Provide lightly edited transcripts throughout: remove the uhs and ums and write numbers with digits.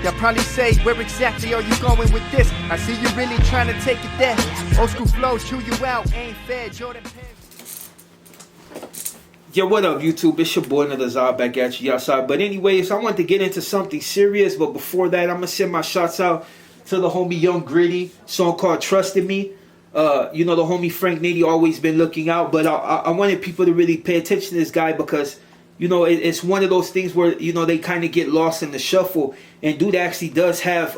Y'all probably say, where exactly are you going with this? I see you really trying to take it there. Old school flows chew you out, ain't fair, Jordan Penn. Yo, what up, YouTube? It's your boy, another Zod, back at you outside. But anyways, I want to get into something serious. But before that, I'm going to send my shots out to the homie Young Gritty, song called Trusted Me. You know, the homie Frank Nitty always been looking out. But I wanted people to really pay attention to this guy because, you know, it's one of those things where, you know, they kind of get lost in the shuffle. And dude actually does have...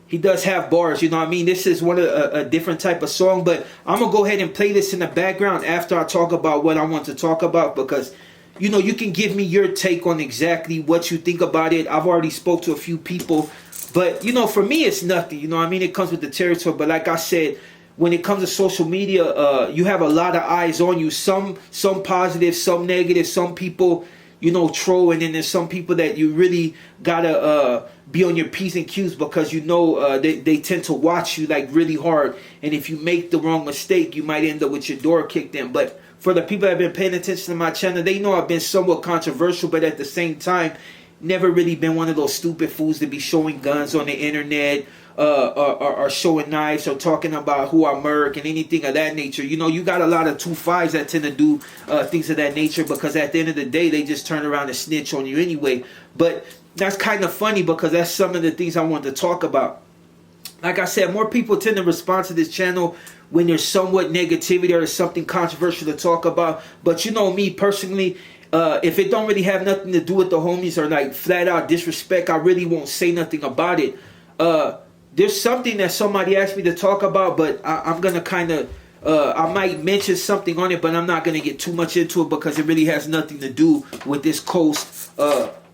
he does have bars, you know what I mean? This is one of a different type of song, but I'm going to go ahead and play this in the background after I talk about what I want to talk about because, you know, you can give me your take on exactly what you think about it. I've already spoke to a few people, but, you know, for me, it's nothing, you know what I mean? It comes with the territory, but like I said, when it comes to social media, you have a lot of eyes on you, some positive, some negative, some people, you know, troll, and then there's some people that you really gotta be on your P's and Q's because you know they tend to watch you like really hard, and if you make the wrong mistake, you might end up with your door kicked in. But for the people that have been paying attention to my channel, they know I've been somewhat controversial, but at the same time, never really been one of those stupid fools to be showing guns on the internet, or showing knives, or talking about who I murk and anything of that nature. You know, you got a lot of 2-5s that tend to do things of that nature because at the end of the day, they just turn around and snitch on you anyway. But that's kind of funny because that's some of the things I want to talk about. Like I said, more people tend to respond to this channel when there's somewhat negativity or there's something controversial to talk about. But you know me personally, if it don't really have nothing to do with the homies or like flat out disrespect, I really won't say nothing about it. There's something that somebody asked me to talk about, but I'm going to kind of, I might mention something on it, but I'm not going to get too much into it because it really has nothing to do with this coast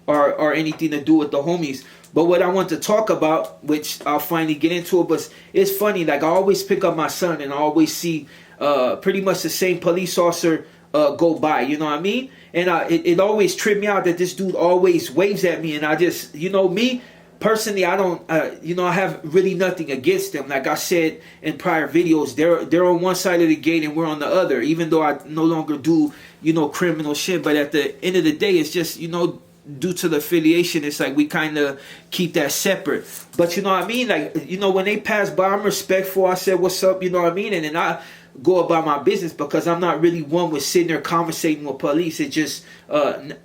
or anything to do with the homies. But what I want to talk about, which I'll finally get into it, but it's funny, like I always pick up my son and I always see pretty much the same police officer go by, you know what I mean? And it always tripped me out that this dude always waves at me, and I just, you know, me, personally, I don't, you know, I have really nothing against them. Like I said in prior videos, they're on one side of the gate and we're on the other, even though I no longer do, you know, criminal shit. But at the end of the day, it's just, you know, due to the affiliation, it's like we kind of keep that separate. But you know what I mean? Like, you know, when they pass by, I'm respectful. I said, what's up? You know what I mean? And then I go about my business because I'm not really one with sitting there conversating with police. It's just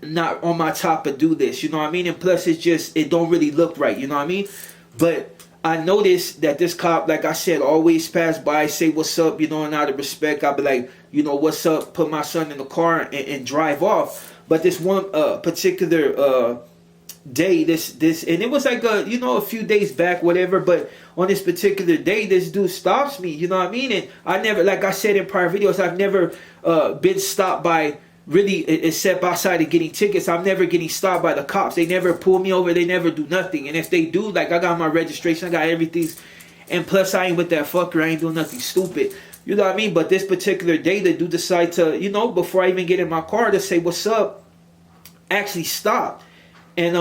not on my top to do this, you know what I mean? And plus it's just, it don't really look right, you know what I mean? But I noticed that this cop, like I said, always pass by, say what's up, you know, and out of respect, I'll be like, you know, what's up, put my son in the car and drive off. But this one particular day, this and it was like you know, a few days back, whatever, but on this particular day, this dude stops me, you know what I mean? And I never, like I said in prior videos, I've never been stopped by, really, except outside of getting tickets. I'm never getting stopped by the cops. They never pull me over, they never do nothing. And if they do, like, I got my registration, I got everything, and plus I ain't with that fucker, I ain't doing nothing stupid, you know what I mean? But this particular day, the dude decide to, you know, before I even get in my car to say what's up, actually stop. And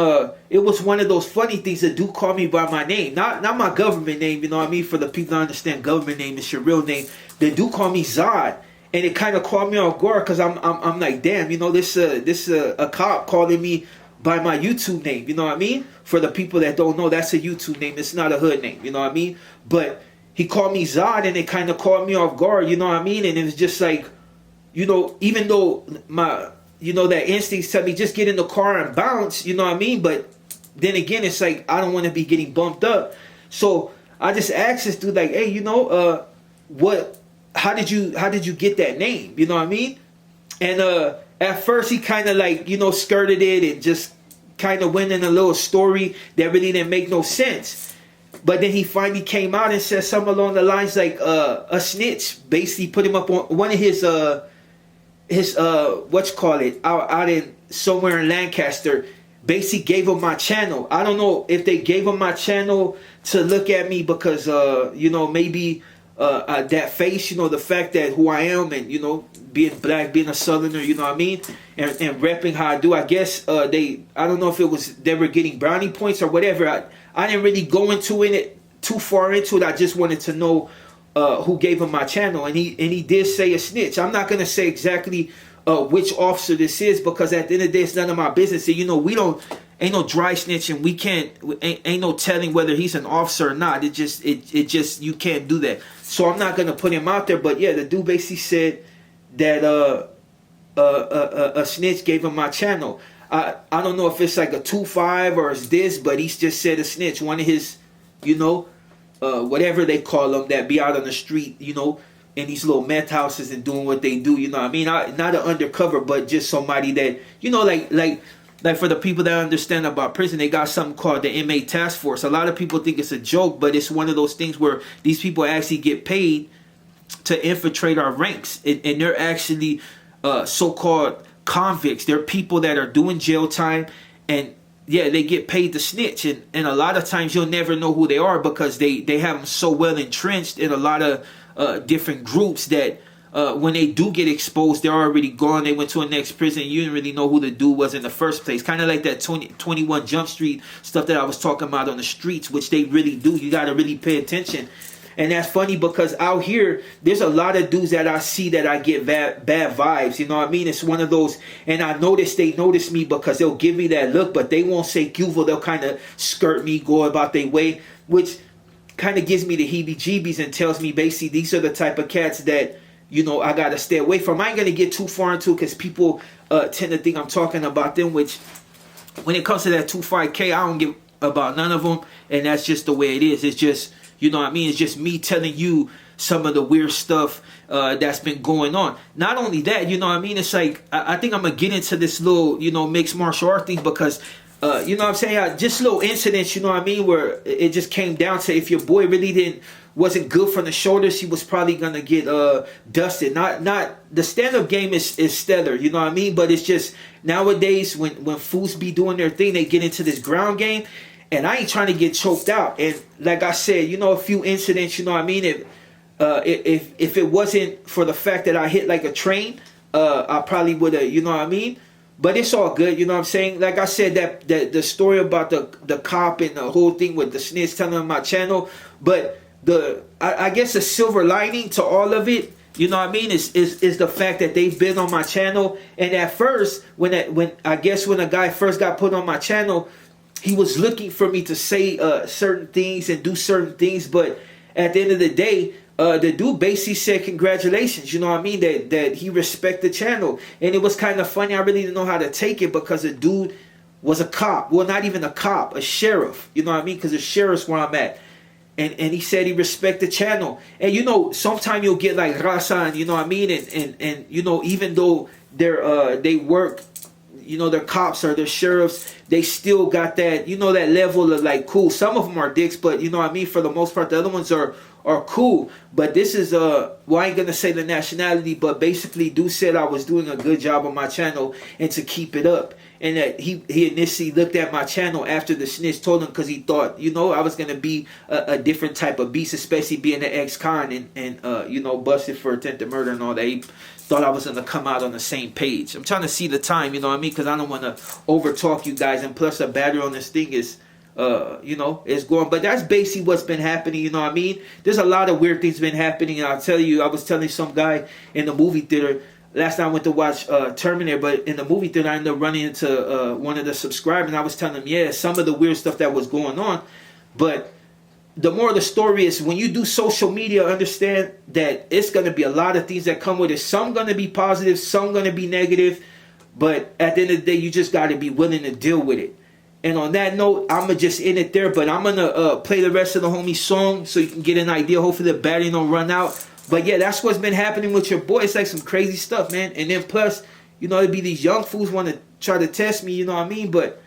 it was one of those funny things that do call me by my name, not my government name, you know what I mean? For the people that understand government name, it's your real name. They do call me Zod, and it kind of caught me off guard because I'm like, damn, you know, this a cop calling me by my YouTube name, you know what I mean? For the people that don't know, that's a YouTube name. It's not a hood name, you know what I mean? But he called me Zod, and it kind of caught me off guard, you know what I mean? And it was just like, you know, even though my, you know, that instincts tell me just get in the car and bounce, you know what I mean? But then again, it's like I don't want to be getting bumped up. So I just asked this dude, like, hey, you know, how did you get that name? You know what I mean? And at first he kind of like, you know, skirted it and just kind of went in a little story that really didn't make no sense. But then he finally came out and said something along the lines like a snitch basically put him up on one of his out in somewhere in Lancaster, basically gave him my channel. I don't know if they gave him my channel to look at me because you know, maybe that face, you know, the fact that who I am, and you know, being black, being a southerner, you know what I mean, and repping how I do. I guess I don't know if it was they were getting brownie points or whatever. I didn't really go into it too far into it. I just wanted to know who gave him my channel, and he did say a snitch. I'm not gonna say exactly which officer this is because at the end of the day, it's none of my business. And you know, we don't. ain't no dry snitching. We can't, ain't no telling whether he's an officer or not. It just, you can't do that. So I'm not gonna put him out there. But yeah, the dude basically said that a snitch gave him my channel. I don't know if it's like a 2-5 or it's this, but he's just said a snitch. One of his, whatever they call them, that be out on the street, in these little meth houses and doing what they do. You know what I mean? Not an undercover, but just somebody that, like for the people that understand about prison, they got something called the inmate task force. A lot of people think it's a joke, but it's one of those things where these people actually get paid to infiltrate our ranks, and they're actually so-called convicts. They're people that are doing jail time, and yeah, they get paid to snitch, and a lot of times you'll never know who they are because they have them so well entrenched in a lot of different groups that when they do get exposed, they're already gone. They went to a next prison. You didn't really know who the dude was in the first place. Kind of like that 21 Jump Street stuff that I was talking about on the streets, which they really do. You got to really pay attention. And that's funny because out here, there's a lot of dudes that I see that I get bad vibes. You know what I mean? It's one of those, and I notice they notice me because they'll give me that look, but they won't say cuvo. They'll kind of skirt me, go about their way, which kind of gives me the heebie-jeebies and tells me basically these are the type of cats that, I got to stay away from. I ain't going to get too far into it because people tend to think I'm talking about them, which when it comes to that 25K, I don't give about none of them, and that's just the way it is. It's just, you know what I mean? It's just me telling you some of the weird stuff that's been going on. Not only that, you know what I mean? It's like, I think I'm going to get into this little, mixed martial art thing because, you know what I'm saying? Just little incidents, you know what I mean? Where it just came down to if your boy really wasn't good from the shoulders, he was probably going to get dusted. Not the stand-up game is stellar, you know what I mean? But it's just nowadays when fools be doing their thing, they get into this ground game. And I ain't trying to get choked out. And like I said, a few incidents, you know what I mean? If it wasn't for the fact that I hit like a train, I probably would have, you know what I mean? But it's all good, you know what I'm saying? Like I said, that the story about the cop and the whole thing with the snitch telling on my channel. But I guess the silver lining to all of it, you know what I mean, is the fact that they've been on my channel. And at first, when a guy first got put on my channel, he was looking for me to say certain things and do certain things, but at the end of the day, the dude basically said congratulations, you know what I mean, that he respect the channel. And it was kind of funny. I really didn't know how to take it because the dude was a cop. Well, not even a cop, a sheriff, you know what I mean, because the sheriff's where I'm at. And he said he respect the channel. And sometimes you'll get like raza, you know what I mean, and even though they work, they're cops or they're sheriffs, they still got that, that level of like cool. Some of them are dicks, but you know what I mean, for the most part, the other ones are cool. But this is I ain't gonna say the nationality, but basically dude said I was doing a good job on my channel and to keep it up. And that he initially looked at my channel after the snitch told him because he thought, I was gonna be a different type of beast, especially being an ex-con and busted for attempted murder and all that. He thought I was going to come out on the same page. I'm trying to see the time, you know what I mean? Because I don't want to overtalk you guys. And plus the battery on this thing is, is going. But that's basically what's been happening, you know what I mean? There's a lot of weird things been happening. And I'll tell you, I was telling some guy in the movie theater, last night I went to watch Terminator, but in the movie theater I ended up running into one of the subscribers. And I was telling him, yeah, some of the weird stuff that was going on. But the more the story is, when you do social media, understand that it's going to be a lot of things that come with it. Some going to be positive, some going to be negative. But at the end of the day, you just got to be willing to deal with it. And on that note, I'm going to just end it there. But I'm going to play the rest of the homie song so you can get an idea. Hopefully the battery don't run out. But yeah, that's what's been happening with your boy. It's like some crazy stuff, man. And then plus, it'd be these young fools want to try to test me, you know what I mean? But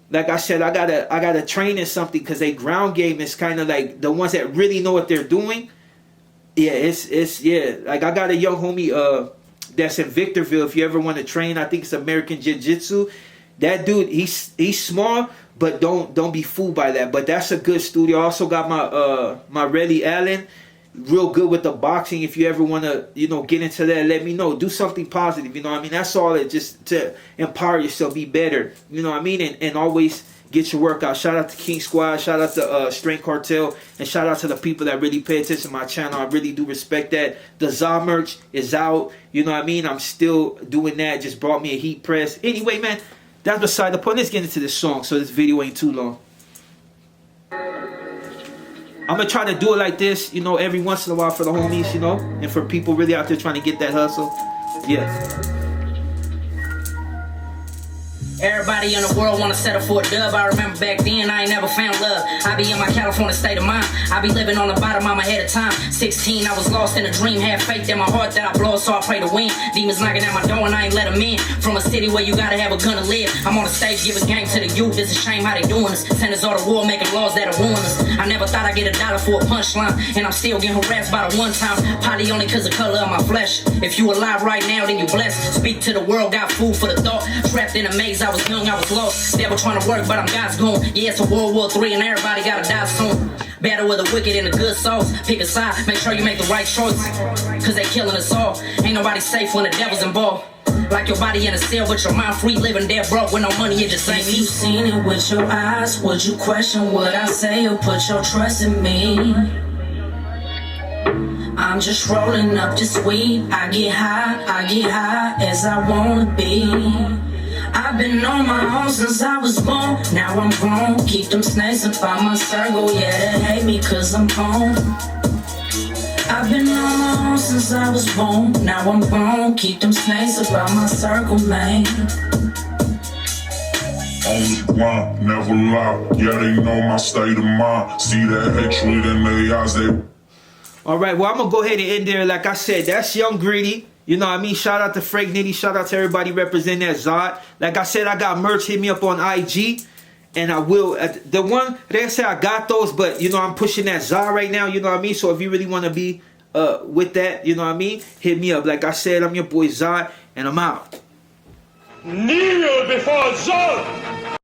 like I said, I gotta train in something because they ground game is kind of like the ones that really know what they're doing. Yeah, it's like I got a young homie that's in Victorville. If you ever want to train, I think it's American Jiu-Jitsu. That dude, he's small, but don't be fooled by that. But that's a good studio. I also got my Relly Allen, real good with the boxing. If you ever want to, get into that, let me know. Do something positive, you know what I mean? That's all it, just to empower yourself, be better, you know what I mean? And always get your workout. Shout out to King Squad, shout out to Strength Cartel, and shout out to the people that really pay attention to my channel. I really do respect that. The ZA merch is out, you know what I mean? I'm still doing that. Just brought me a heat press. Anyway, man, that's beside the point. Let's get into this song so this video ain't too long. I'm gonna try to do it like this, you know, every once in a while for the homies, you know, and for people really out there trying to get that hustle. Yeah. Everybody in the world wanna settle for a dub. I remember back then I ain't never found love. I be in my California state of mind. I be living on the bottom of my head of time. 16, I was lost in a dream. Had faith in my heart that I blow, so I pray to win. Demons knocking at my door and I ain't let them in. From a city where you gotta have a gun to live. I'm on the stage giving game to the youth. It's a shame how they doing us. Sentence all the war making laws that are warning us. I never thought I'd get $1 for a punchline, and I'm still getting harassed by the one time. Probably only cause the color of my flesh. If you alive right now, then you blessed. Speak to the world, got food for the thought. Trapped in a maze, I was young, I was lost. Devil trying to work, but I'm God's goon. Yeah, it's a World War III and everybody gotta die soon. Battle with the wicked and the good souls. Pick a side, make sure you make the right choice. Cause they killing us all. Ain't nobody safe when the devil's involved. Like your body in a cell, but your mind free, living dead broke with no money, it just ain't me. If you seen it with your eyes, would you question what I say or put your trust in me? I'm just rolling up this weed. I get high as I wanna be. I've been on my own since I was born. Now I'm grown, keep them snakes up on my circle. Yeah, they hate me cause I'm home. I've been on my own since I was born. Now I'm grown, keep them snakes up on my circle, man. On the grind, never lie. Yeah, they know my state of mind. See that hatred in their eyes, they... Alright, well, I'm gonna go ahead and end there. Like I said, that's Young Gritty. You know what I mean? Shout out to Frank Nitty. Shout out to everybody representing that Zod. Like I said, I got merch. Hit me up on IG. And I will. The one, they say I got those, but, you know, I'm pushing that Zod right now. You know what I mean? So if you really want to be with that, you know what I mean? Hit me up. Like I said, I'm your boy Zod, and I'm out. Kneel before Zod!